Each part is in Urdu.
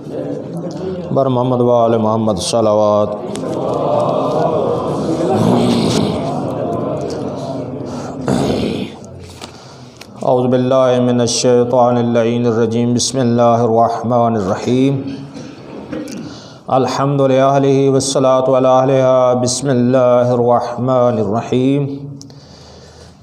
بر محمد و آل محمد صلوات۔ اعوذ باللہ من الشیطان اللعین الرجیم، بسم اللہ الرحمن الرحیم۔ الحمد للہ والصلاة علی اہلہا، بسم اللہ الرحمن الرحیم۔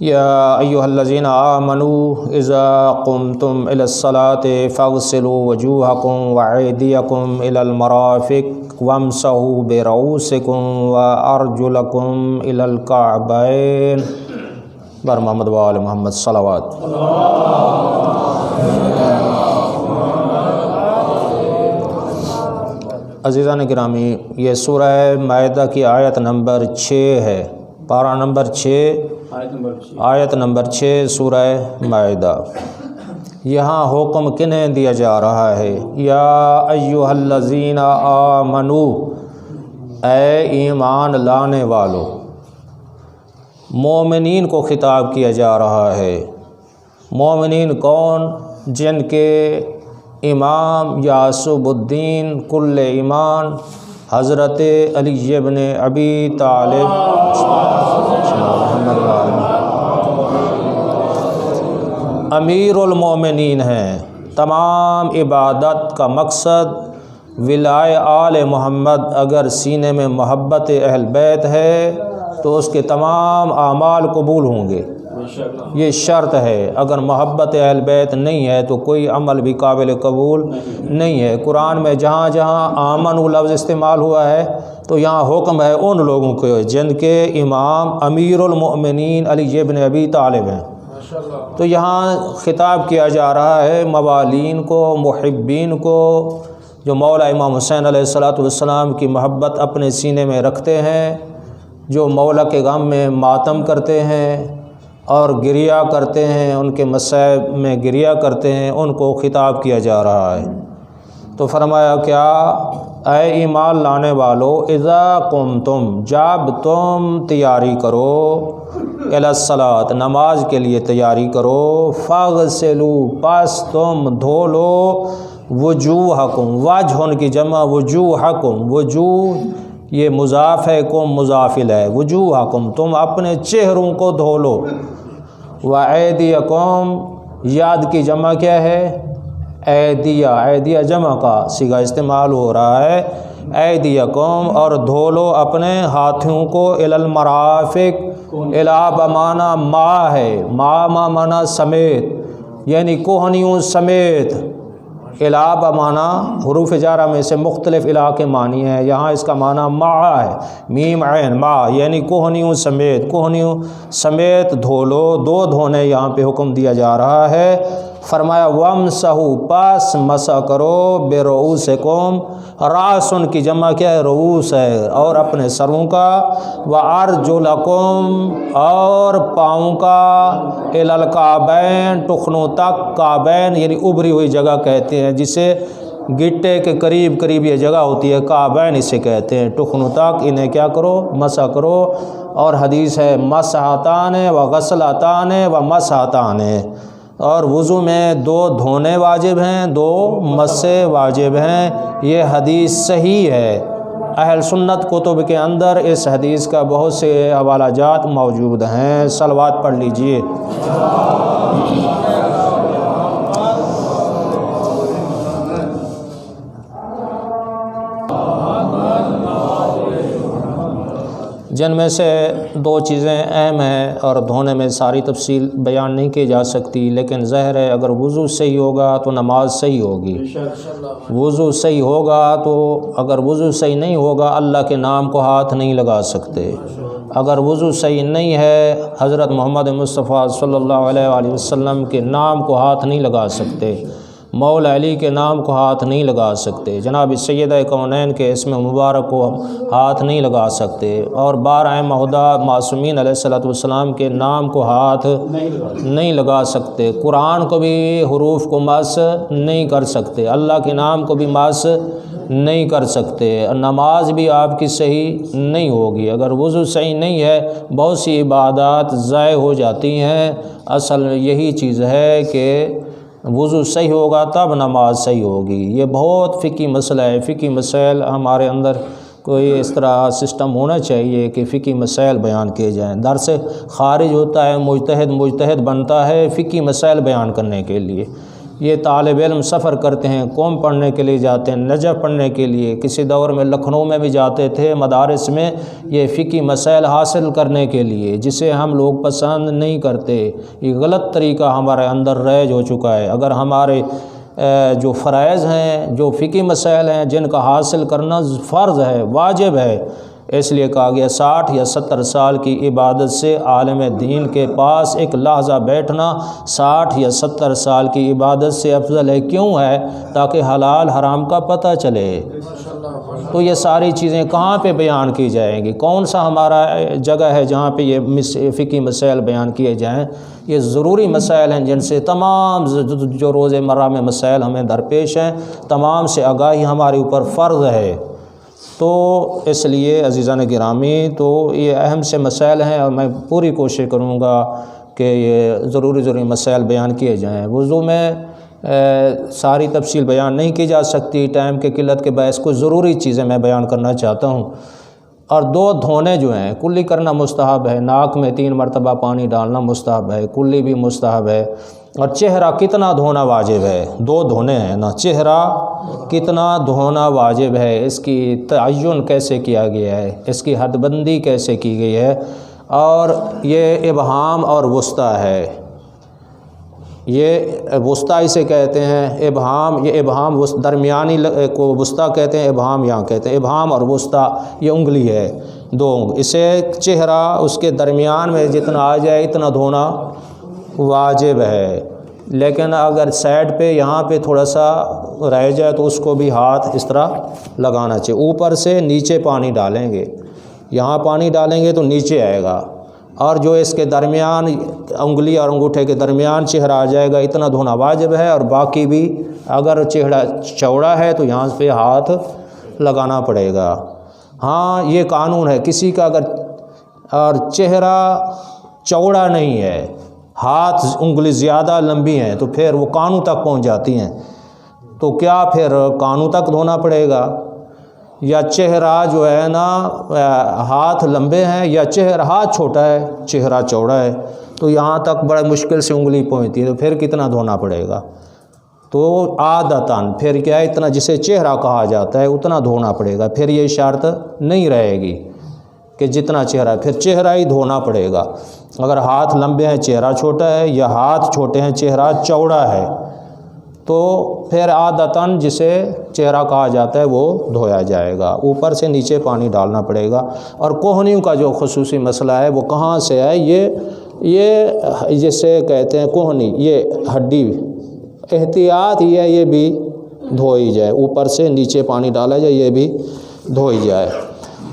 یا ایہا الذین آمنوا اذا قمتم الی الصلاة فاغسلوا وجوہکم وایدیکم الی المرافق وامسحوا برؤوسکم وارجلکم الی الکعبین۔ بر محمد و آل محمد صلوات۔ عزیزان گرامی، یہ سورہ مائدہ کی آیت نمبر 6 ہے، پارہ نمبر 6، آیت نمبر 6 سورہ مائدہ۔ یہاں حکم کنہیں دیا جا رہا ہے؟ یا ایہا الذین آمنوا، اے ایمان لانے والو۔ مومنین کو خطاب کیا جا رہا ہے۔ مومنین کون؟ جن کے امام یعصب الدین کل ایمان حضرت علی ابن ابی طالب امیر المومنین ہیں۔ تمام عبادت کا مقصد ولائے آل محمد۔ اگر سینے میں محبت اہل بیت ہے تو اس کے تمام اعمال قبول ہوں گے، یہ شرط ہے۔ اگر محبت اہل بیت نہیں ہے تو کوئی عمل بھی قابل قبول نہیں ہے۔ قرآن میں جہاں جہاں آمنو لفظ استعمال ہوا ہے تو یہاں حکم ہے ان لوگوں کو جن کے امام امیر المؤمنین علی ابن ابی طالب ہیں۔ تو یہاں خطاب کیا جا رہا ہے موالین کو، محبین کو، جو مولا امام حسین علیہ السلام کی محبت اپنے سینے میں رکھتے ہیں، جو مولا کے غم میں ماتم کرتے ہیں اور گریہ کرتے ہیں، ان کے مصائب میں گریہ کرتے ہیں، ان کو خطاب کیا جا رہا ہے۔ تو فرمایا کیا؟ اے ایمان لانے والو، اذا قمتم، جب تم تیاری کرو، الی الصلاۃ، نماز کے لیے تیاری کرو، فاغسلوا، پس تم دھو لو، وجوہکم، وجہ کی جمع وجوہکم، وجوہ یہ مضاف ہے، کم مضاف الیہ، وجوہکم، تم اپنے چہروں کو دھو لو، وایدیکم، یاد کی جمع کیا ہے؟ ایدیہ، ایدیہ جمع کا صیغہ استعمال ہو رہا ہے، ایدیکم، اور دھو لو اپنے ہاتھوں کو، الی المرافق، الی بمانا ما ہے، ما مانا سمیت، یعنی کوہنیوں سمیت، الا بمانا حروف جارہ میں سے مختلف الہ کے معنی ہیں، یہاں اس کا معنی مع ہے، میم عین ما، یعنی کوہنیوں سمیت، کوہنیوں سمیت دھو لو۔ دو دھونے یہاں پہ حکم دیا جا رہا ہے۔ فرمایا وامسحوا، پس مسح کرو، برؤوسکم، راس ان کی جمع کیا ہے؟ رؤوس ہے، اور اپنے سروں کا، وارجلکم، اور پاؤں کا، الی الکعبین، ٹخنوں تک، کعبین یعنی ابری ہوئی جگہ کہتے ہیں، جسے گٹے کے قریب قریب یہ جگہ ہوتی ہے، کعبین اسے کہتے ہیں، ٹخنوں تک انہیں کیا کرو؟ مسح کرو۔ اور حدیث ہے مسحتان و غسلتان و مسحتان، اور وضو میں 2 دھونے واجب ہیں، 2 مسح واجب ہیں، یہ حدیث صحیح ہے۔ اہل سنت کتب کے اندر اس حدیث کا بہت سے حوالہ جات موجود ہیں۔ صلوات پڑھ لیجئے۔ جن میں سے 2 چیزیں اہم ہیں، اور دھونے میں ساری تفصیل بیان نہیں کی جا سکتی، لیکن ظاہر ہے اگر وضو صحیح ہوگا تو نماز صحیح ہوگی۔ وضو صحیح ہوگا تو، اگر وضو صحیح نہیں ہوگا اللہ کے نام کو ہاتھ نہیں لگا سکتے۔ اگر وضو صحیح نہیں ہے حضرت محمد مصطفیٰ صلی اللہ علیہ وآلہ وسلم کے نام کو ہاتھ نہیں لگا سکتے، مولا علی کے نام کو ہاتھ نہیں لگا سکتے، جناب سیدہ کونین کے اسم مبارک کو ہاتھ نہیں لگا سکتے، اور 12 مہدہ معصومین علیہ السلام کے نام کو ہاتھ نہیں لگا سکتے، قرآن کو بھی حروف کو مس نہیں کر سکتے، اللہ کے نام کو بھی مس نہیں کر سکتے، نماز بھی آپ کی صحیح نہیں ہوگی۔ اگر وضو صحیح نہیں ہے بہت سی عبادات ضائع ہو جاتی ہیں۔ اصل یہی چیز ہے کہ وضو صحیح ہوگا تب نماز صحیح ہوگی۔ یہ بہت فقہی مسئلہ ہے۔ فقہی مسائل ہمارے اندر کوئی اس طرح سسٹم ہونا چاہیے کہ فقہی مسائل بیان کیے جائیں۔ در سے خارج ہوتا ہے مجتہد بنتا ہے فقہی مسائل بیان کرنے کے لیے۔ یہ طالب علم سفر کرتے ہیں، قوم پڑھنے کے لیے جاتے ہیں، نجف پڑھنے کے لیے، کسی دور میں لکھنؤ میں بھی جاتے تھے مدارس میں یہ فقہی مسائل حاصل کرنے کے لیے، جسے ہم لوگ پسند نہیں کرتے۔ یہ غلط طریقہ ہمارے اندر رائج ہو چکا ہے۔ اگر ہمارے جو فرائض ہیں، جو فقہی مسائل ہیں جن کا حاصل کرنا فرض ہے، واجب ہے، اس لیے کہا گیا 60 یا 70 سال کی عبادت سے عالم دین کے پاس ایک لحظہ بیٹھنا 60 یا 70 سال کی عبادت سے افضل ہے۔ کیوں ہے؟ تاکہ حلال حرام کا پتہ چلے۔ تو یہ ساری چیزیں کہاں پہ بیان کی جائیں گی؟ کون سا ہمارا جگہ ہے جہاں پہ یہ فقہی مسائل بیان کیے جائیں؟ یہ ضروری مسائل ہیں جن سے تمام جو روز مرہ میں مسائل ہمیں درپیش ہیں، تمام سے آگاہی ہمارے اوپر فرض ہے۔ تو اس لیے عزیزان گرامی، تو یہ اہم سے مسائل ہیں اور میں پوری کوشش کروں گا کہ یہ ضروری مسائل بیان کیے جائیں۔ وضو میں ساری تفصیل بیان نہیں کی جا سکتی ٹائم کے قلت کے باعث، کچھ ضروری چیزیں میں بیان کرنا چاہتا ہوں۔ اور 2 دھونے جو ہیں کلی کرنا مستحب ہے، ناک میں 3 مرتبہ پانی ڈالنا مستحب ہے، کلی بھی مستحب ہے۔ اور چہرہ کتنا دھونا واجب ہے؟ 2 دھونے ہیں نا، چہرہ کتنا دھونا واجب ہے، اس کی تعین کیسے کیا گیا ہے، اس کی حد بندی کیسے کی گئی ہے۔ اور یہ ابہام اور وسطی ہے، یہ وسطی اسے کہتے ہیں، ابہام، یہ ابہام درمیانی کو وسطی کہتے ہیں، ابہام یہاں کہتے ہیں۔ ابہام اور وسطی یہ انگلی ہے، 2، اسے چہرہ اس کے درمیان میں جتنا آ جائے اتنا دھونا واجب ہے۔ لیکن اگر سائڈ پہ یہاں پہ تھوڑا سا رہ جائے تو اس کو بھی ہاتھ اس طرح لگانا چاہیے۔ اوپر سے نیچے پانی ڈالیں گے، یہاں پانی ڈالیں گے تو نیچے آئے گا، اور جو اس کے درمیان انگلی اور انگوٹھے کے درمیان چہرہ آ جائے گا اتنا دھونا واجب ہے۔ اور باقی بھی اگر چہرہ چوڑا ہے تو یہاں پہ ہاتھ لگانا پڑے گا۔ ہاں یہ قانون ہے، کسی کا اگر اور چہرہ چوڑا نہیں ہے، ہاتھ انگلی زیادہ لمبی ہیں تو پھر وہ کانوں تک پہنچ جاتی ہیں، تو کیا پھر کانوں تک دھونا پڑے گا؟ یا چہرہ جو ہے نا ہاتھ لمبے ہیں، یا ہاتھ چھوٹا ہے چہرہ چوڑا ہے تو یہاں تک بڑے مشکل سے انگلی پہنچتی ہے، تو پھر کتنا دھونا پڑے گا؟ تو عادتاً پھر کیا ہے، اتنا جسے چہرہ کہا جاتا ہے اتنا دھونا پڑے گا۔ پھر یہ شرط نہیں رہے گی کہ جتنا چہرہ، پھر چہرہ ہی دھونا پڑے گا۔ اگر ہاتھ لمبے ہیں چہرہ چھوٹا ہے، یا ہاتھ چھوٹے ہیں چہرہ چوڑا ہے، تو پھر عادتاً جسے چہرہ کہا جاتا ہے وہ دھویا جائے گا، اوپر سے نیچے پانی ڈالنا پڑے گا۔ اور کوہنیوں کا جو خصوصی مسئلہ ہے وہ کہاں سے ہے؟ یہ جسے کہتے ہیں کوہنی، یہ ہڈی، احتیاط یہ بھی دھوئی جائے، اوپر سے نیچے پانی ڈالا جائے، یہ بھی دھوئی جائے۔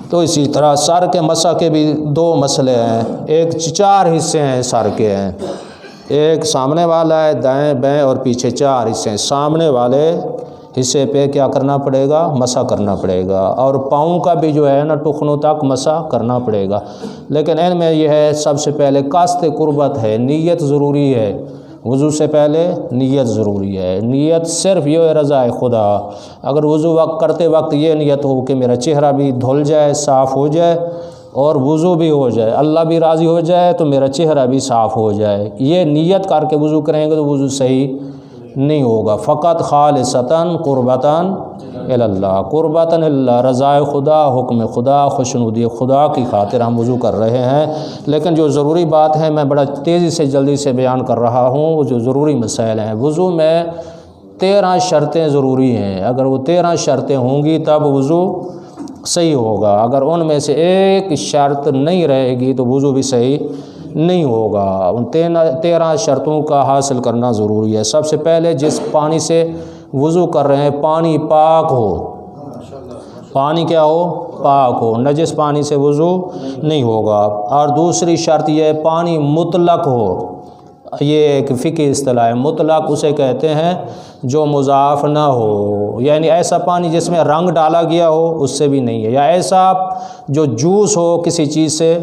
تو اسی طرح سر کے مسح کے بھی 2 مسئلے ہیں، ایک 4 حصے ہیں سر کے ہیں، ایک سامنے والا ہے، دائیں بائیں اور پیچھے 4 حصے ہیں۔ سامنے والے حصے پہ کیا کرنا پڑے گا؟ مسح کرنا پڑے گا۔ اور پاؤں کا بھی جو ہے نا ٹخنوں تک مسح کرنا پڑے گا۔ لیکن ان میں یہ ہے سب سے پہلے قصد قربت ہے، نیت ضروری ہے، وضو سے پہلے نیت ضروری ہے۔ نیت صرف یہ رضا خدا، اگر وضو کرتے وقت یہ نیت ہو کہ میرا چہرہ بھی دھل جائے، صاف ہو جائے، اور وضو بھی ہو جائے، اللہ بھی راضی ہو جائے، تو میرا چہرہ بھی صاف ہو جائے، یہ نیت کر کے وضو کریں گے تو وضو صحیح نہیں ہوگا۔ فقط خالصتاً قربتاً اللہ، قربتاً اللہ، رضائے خدا، حکم خدا، خوشنودی خدا کی خاطر ہم وضو کر رہے ہیں۔ لیکن جو ضروری بات ہے میں بڑا تیزی سے جلدی سے بیان کر رہا ہوں، وہ جو ضروری مسائل ہیں۔ وضو میں 13 شرطیں ضروری ہیں، اگر وہ 13 شرطیں ہوں گی تب وضو صحیح ہوگا، اگر ان میں سے ایک شرط نہیں رہے گی تو وضو بھی صحیح نہیں ہوگا۔ ان 13 شرطوں کا حاصل کرنا ضروری ہے۔ سب سے پہلے جس پانی سے وضو کر رہے ہیں پانی پاک ہو، پانی کیا ہو؟ پاک ہو، نجس پانی سے وضو نہیں ہوگا۔ اور دوسری شرط یہ پانی مطلق ہو، یہ ایک فقہی اصطلاح ہے، مطلق اسے کہتے ہیں جو مضاف نہ ہو، یعنی ایسا پانی جس میں رنگ ڈالا گیا ہو اس سے بھی نہیں ہے، یا ایسا جو جوس ہو کسی چیز سے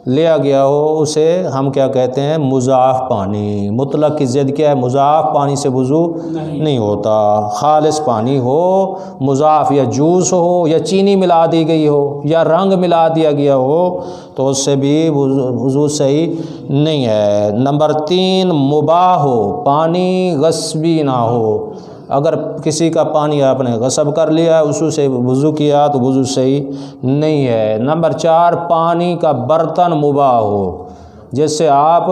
لیا گیا ہو اسے ہم کیا کہتے ہیں؟ مضاف پانی۔ مطلق کی ضد کیا ہے؟ مضاف پانی سے وضو نہیں ہوتا۔ خالص پانی ہو، مضاف یا جوس ہو یا چینی ملا دی گئی ہو یا رنگ ملا دیا گیا ہو تو اس سے بھی وضو صحیح نہیں ہے۔ نمبر 3 مباح ہو، پانی غصبی نہ ہو۔ اگر کسی کا پانی آپ نے غصب کر لیا اسی سے وضو کیا تو وضو صحیح نہیں ہے۔ نمبر 4 پانی کا برتن مباح ہو، جس سے آپ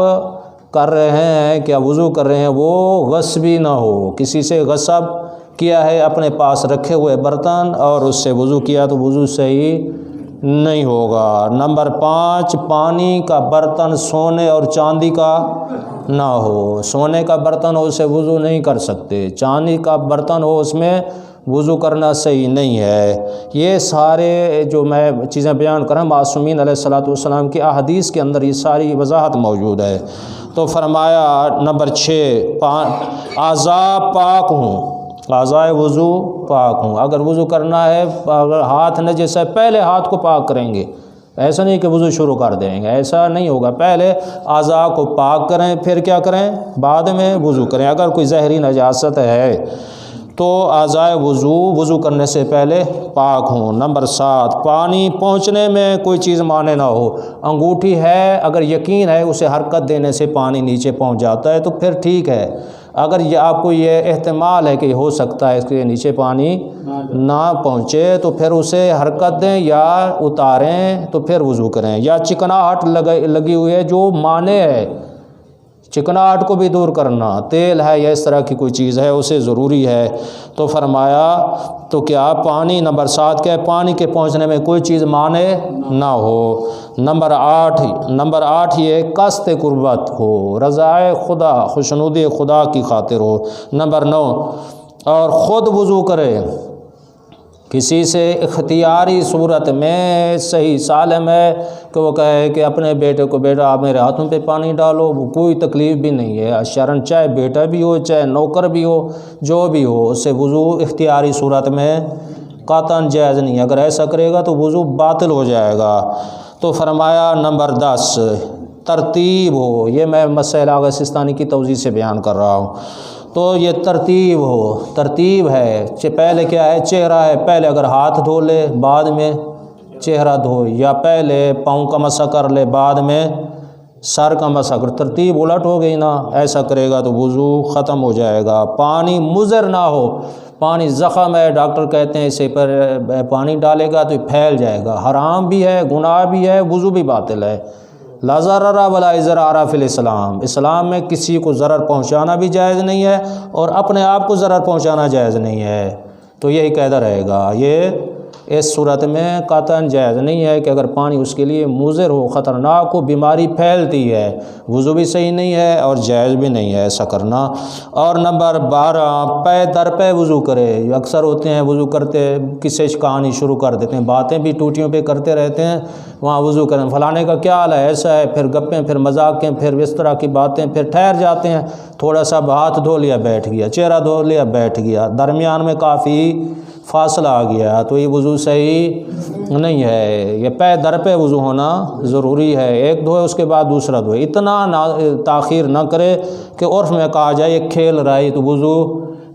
کر رہے ہیں کیا وضو کر رہے ہیں وہ غصبی نہ ہو، کسی سے غصب کیا ہے اپنے پاس رکھے ہوئے برتن اور اس سے وضو کیا تو وضو صحیح نہیں ہوگا۔ نمبر 5 پانی کا برتن سونے اور چاندی کا نہ ہو۔ سونے کا برتن ہو اسے وضو نہیں کر سکتے، چاندی کا برتن ہو اس میں وضو کرنا صحیح نہیں ہے۔ یہ سارے جو میں چیزیں بیان کریں معصومین علیہ الصلوۃ والسلام کی احادیث کے اندر یہ ساری وضاحت موجود ہے۔ تو فرمایا نمبر 6 اعضاء پاک ہوں، اعضائے وضو پاک ہوں۔ اگر وضو کرنا ہے، اگر ہاتھ نجس ہے پہلے ہاتھ کو پاک کریں گے، ایسا نہیں کہ وضو شروع کر دیں گے، ایسا نہیں ہوگا۔ پہلے اعضاء کو پاک کریں پھر کیا کریں؟ بعد میں وضو کریں۔ اگر کوئی زہری نجاست ہے تو اعضائے وضو کرنے سے پہلے پاک ہوں۔ نمبر 7 پانی پہنچنے میں کوئی چیز مانے نہ ہو۔ انگوٹھی ہے، اگر یقین ہے اسے حرکت دینے سے پانی نیچے پہنچ جاتا ہے تو پھر ٹھیک ہے۔ اگر یہ آپ کو یہ احتمال ہے کہ ہو سکتا ہے اس کے نیچے پانی نہ پہنچے تو پھر اسے حرکت دیں یا اتاریں تو پھر وضو کریں۔ یا چکناہٹ لگی ہوئی ہے جو مانے ہے، چکناہٹ کو بھی دور کرنا، تیل ہے یا اس طرح کی کوئی چیز ہے اسے ضروری ہے۔ تو فرمایا تو کیا پانی نمبر 7 کیا ہے؟ پانی کے پہنچنے میں کوئی چیز مانے نہ ہو۔ نمبر 8 یہ قصد قربت ہو، رضائے خدا، خوشنودی خدا کی خاطر ہو۔ نمبر 9 اور خود وضو کرے، کسی سے اختیاری صورت میں صحیح سالم ہے کہ وہ کہے کہ اپنے بیٹے کو بیٹا آپ میرے ہاتھوں پہ پانی ڈالو، کوئی تکلیف بھی نہیں ہے شرعاً، چاہے بیٹا بھی ہو چاہے نوکر بھی ہو جو بھی ہو، اس سے وضو اختیاری صورت میں قطعاً جائز نہیں ہے۔ اگر ایسا کرے گا تو وضو باطل ہو جائے گا۔ تو فرمایا نمبر 10 ترتیب ہو، یہ میں مسئلہ آغا سستانی کی توضیح سے بیان کر رہا ہوں۔ تو یہ ترتیب ہو، ترتیب ہے، پہلے کیا ہے؟ چہرہ ہے، پہلے اگر ہاتھ دھو لے بعد میں چہرہ دھو، یا پہلے پاؤں کا مسح کر لے بعد میں سر کا مسح کر، ترتیب الٹ ہو گئی نا، ایسا کرے گا تو وضو ختم ہو جائے گا۔ پانی مضر نہ ہو، پانی زخم ہے ڈاکٹر کہتے ہیں اسے پر پانی ڈالے گا تو پھیل جائے گا، حرام بھی ہے گناہ بھی ہے وضو بھی باطل ہے۔ لا ضرر ولا ضرار فی الاسلام، اسلام میں کسی کو ضرر پہنچانا بھی جائز نہیں ہے اور اپنے آپ کو ضرر پہنچانا جائز نہیں ہے، تو یہی قاعدہ رہے گا۔ یہ اس صورت میں قطعاً جائز نہیں ہے کہ اگر پانی اس کے لیے مضر ہو، خطرناک ہو، بیماری پھیلتی ہے، وضو بھی صحیح نہیں ہے اور جائز بھی نہیں ہے ایسا کرنا۔ اور نمبر 12 پے در پہ وضو کرے، اکثر ہوتے ہیں وضو کرتے کسی کہانی شروع کر دیتے ہیں، باتیں بھی ٹوٹیوں پہ کرتے رہتے ہیں، وہاں وضو کریں فلانے کا کیا حال ہے ایسا ہے، پھر گپیں پھر مذاقیں پھر اس طرح کی باتیں، پھر ٹھہر جاتے ہیں، تھوڑا سا ہاتھ دھو لیا بیٹھ گیا، چہرہ دھو لیا بیٹھ گیا، درمیان میں کافی فاصلہ آ گیا تو یہ وضو صحیح نہیں ہے۔ یہ پے در پہ وضو ہونا ضروری ہے، ایک دھوئے اس کے بعد دوسرا دھوئے، اتنا تاخیر نہ کرے کہ عرف میں کہا جائے یہ کھیل رہا ہے تو وضو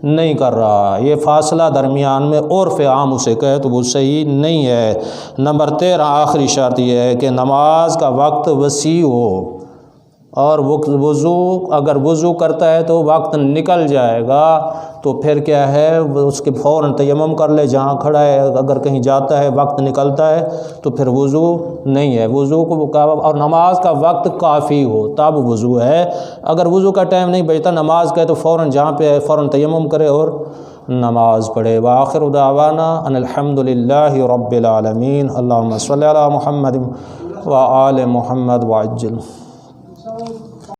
نہیں کر رہا، یہ فاصلہ درمیان میں عرف عام اسے کہے تو وہ صحیح نہیں ہے۔ نمبر 13 آخری شرط یہ ہے کہ نماز کا وقت وسیع ہو، اور وضو اگر وضو کرتا ہے تو وقت نکل جائے گا تو پھر کیا ہے اس کے فوراً تیمم کر لے جہاں کھڑا ہے، اگر کہیں جاتا ہے وقت نکلتا ہے تو پھر وضو نہیں ہے، وضو کو اور نماز کا وقت کافی ہو تب وضو ہے۔ اگر وضو کا ٹائم نہیں بچتا نماز کا ہے تو فوراً جہاں پہ ہے فوراً تیمم کرے اور نماز پڑھے۔ وآخر دعوانا ان الحمد للہ رب العالمین، اللہم صلی علی محمد وآل محمد وعجل